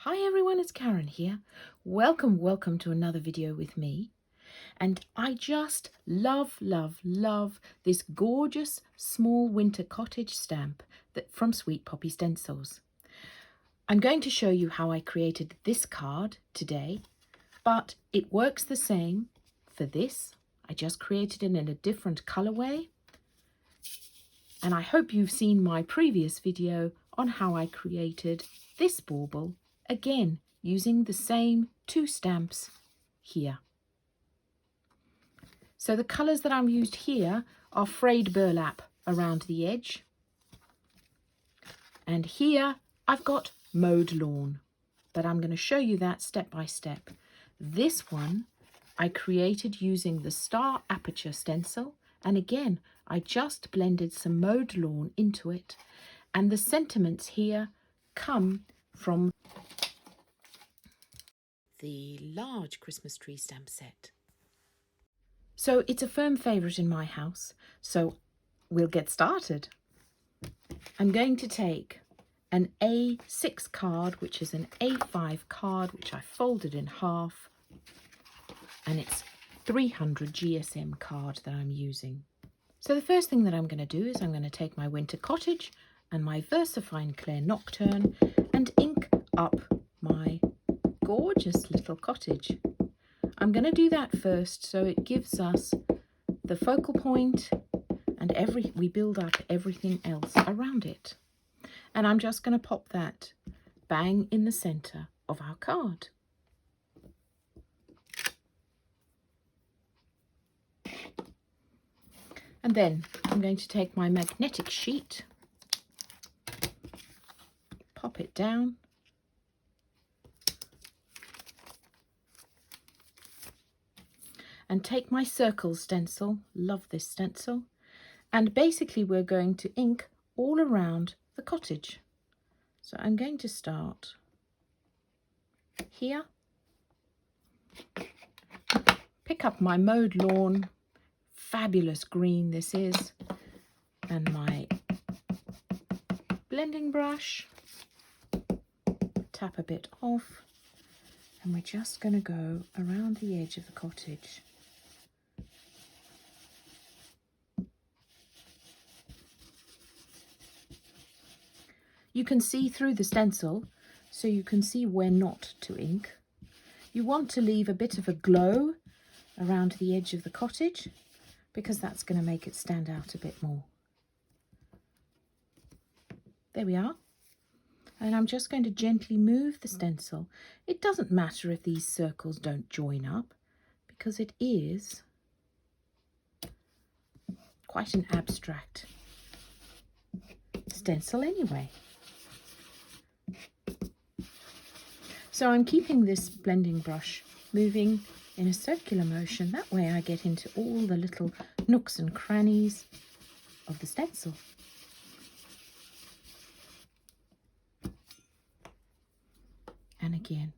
Hi everyone, it's Karen here. Welcome to another video with me. And I just love this gorgeous Small Winter Cottage stamp from Sweet Poppy Stencils. I'm going to show you how I created this card today, but it works the same for this. I just created it in a different colorway. And I hope you've seen my previous video on how I created this bauble, again using the same two stamps here. So the colours that I'm used here are frayed burlap around the edge. And here I've got mowed lawn, but I'm going to show you that step by step. This one I created using the Star Aperture stencil, and again I just blended some mowed lawn into it, and the sentiments here come from the large Christmas tree stamp set. So it's a firm favourite in my house, so we'll get started. I'm going to take an A6 card, which is an A5 card, which I folded in half, and it's 300 GSM card that I'm using. So the first thing that I'm going to do is I'm going to take my Winter Cottage and my VersaFine Clair Nocturne and ink up my gorgeous little cottage. I'm going to do that first so it gives us the focal point and we build up everything else around it. And I'm just going to pop that bang in the center of our card. And then I'm going to take my magnetic sheet, pop it down, and take my circle stencil, love this stencil, and basically we're going to ink all around the cottage. So I'm going to start here, pick up my mowed lawn, fabulous green this is, and my blending brush, tap a bit off, and we're just going to go around the edge of the cottage. You can see through the stencil, so you can see where not to ink. You want to leave a bit of a glow around the edge of the cottage, because that's going to make it stand out a bit more. There we are. And I'm just going to gently move the stencil. It doesn't matter if these circles don't join up, because it is quite an abstract stencil anyway. So I'm keeping this blending brush moving in a circular motion. That way I get into all the little nooks and crannies of the stencil. And again,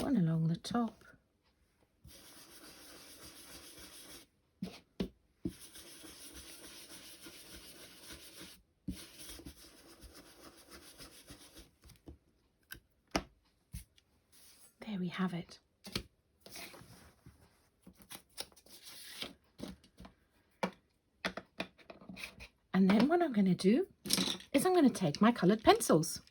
one along the top. There we have it. And then what I'm going to do is I'm going to take my coloured pencils.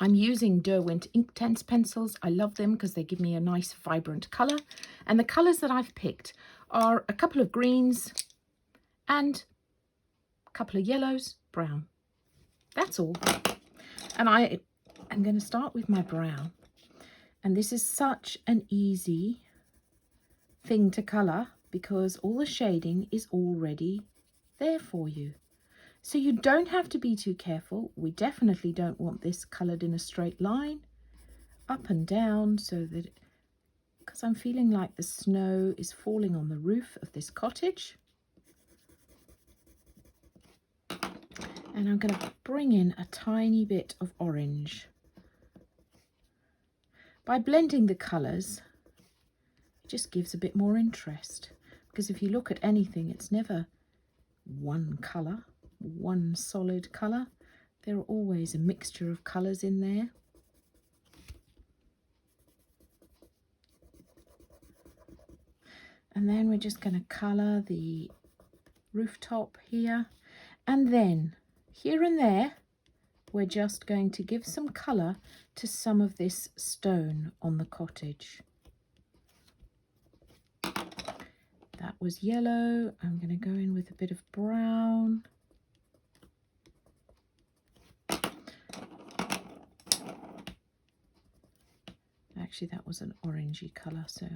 I'm using Derwent Inktense pencils. I love them because they give me a nice vibrant colour. And the colours that I've picked are a couple of greens and a couple of yellows, brown. That's all. And I'm going to start with my brown. And this is such an easy thing to colour because all the shading is already there for you. So you don't have to be too careful. We definitely don't want this coloured in a straight line, up and down, so that, because I'm feeling like the snow is falling on the roof of this cottage. And I'm going to bring in a tiny bit of orange. By blending the colours, it just gives a bit more interest, because if you look at anything, it's never one colour, one solid colour. There are always a mixture of colours in there. And then we're just going to colour the rooftop here. And then here and there, we're just going to give some colour to some of this stone on the cottage. That was yellow. I'm going to go in with a bit of brown. Actually, that was an orangey colour, so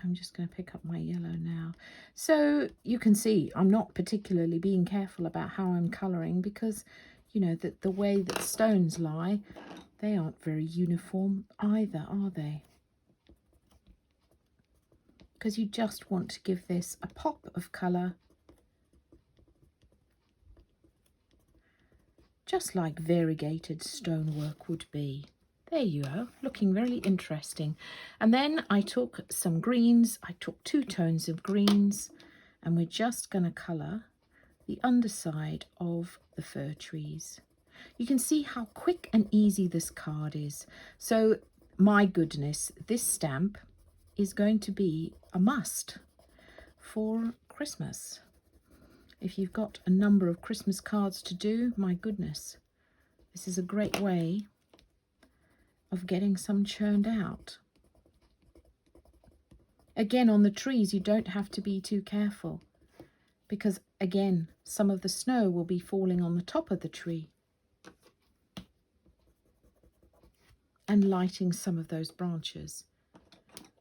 I'm just going to pick up my yellow now. So you can see I'm not particularly being careful about how I'm colouring because, you know, the way that stones lie, they aren't very uniform either, are they? Because you just want to give this a pop of colour, just like variegated stonework would be. There you are, looking really interesting. And then I took some greens. I took 2 tones of greens, and we're just going to colour the underside of the fir trees. You can see how quick and easy this card is. So, my goodness, this stamp is going to be a must for Christmas. If you've got a number of Christmas cards to do, my goodness, this is a great way of getting some churned out. Again, on the trees, you don't have to be too careful because, again, some of the snow will be falling on the top of the tree and lighting some of those branches.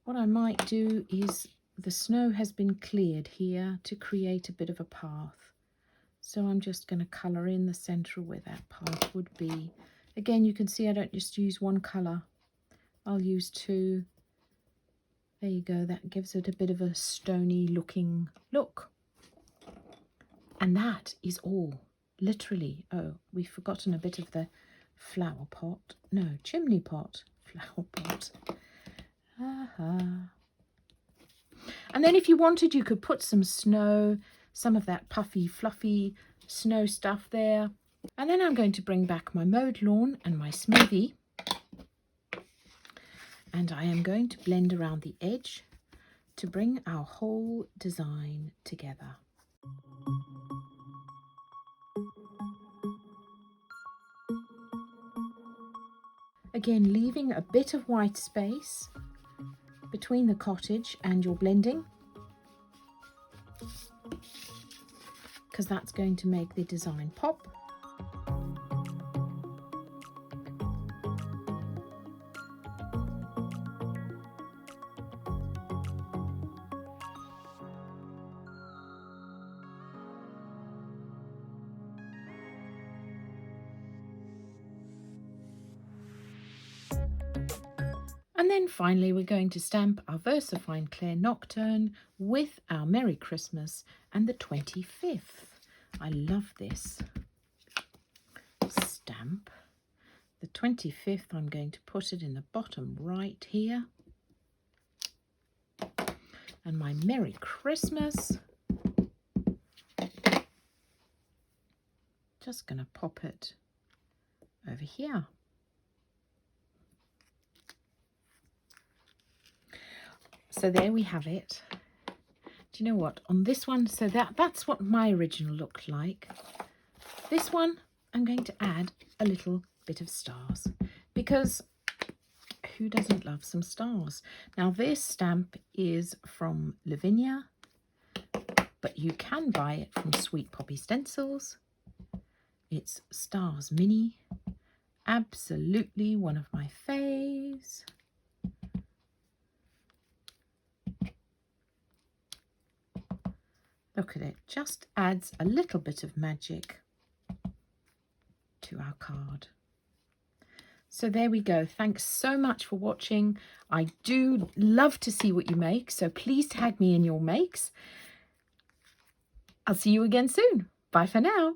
What I might do is, the snow has been cleared here to create a bit of a path. So I'm just going to colour in the centre where that path would be. Again, you can see I don't just use one colour. I'll use 2. There you go. That gives it a bit of a stony looking look. And that is all. Literally. Oh, we've forgotten a bit of the flower pot. No, chimney pot. Flower pot. And then if you wanted, you could put some snow, some of that puffy, fluffy snow stuff there. And then I'm going to bring back my mowed lawn and my smoothie. And I am going to blend around the edge to bring our whole design together. Again, leaving a bit of white space between the cottage and your blending, because that's going to make the design pop. And then finally we're going to stamp our VersaFine Claire Nocturne with our Merry Christmas and the 25th. I love this stamp. The 25th, I'm going to put it in the bottom right here. And my Merry Christmas, just going to pop it over here. So there we have it. Do you know what? On this one, so that's what my original looked like. This one, I'm going to add a little bit of stars because who doesn't love some stars? Now this stamp is from Lavinia, but you can buy it from Sweet Poppy Stencils. It's Stars Mini. Absolutely one of my faves. Look at it, just adds a little bit of magic to our card. So there we go. Thanks so much for watching. I do love to see what you make, so please tag me in your makes. I'll see you again soon. Bye for now.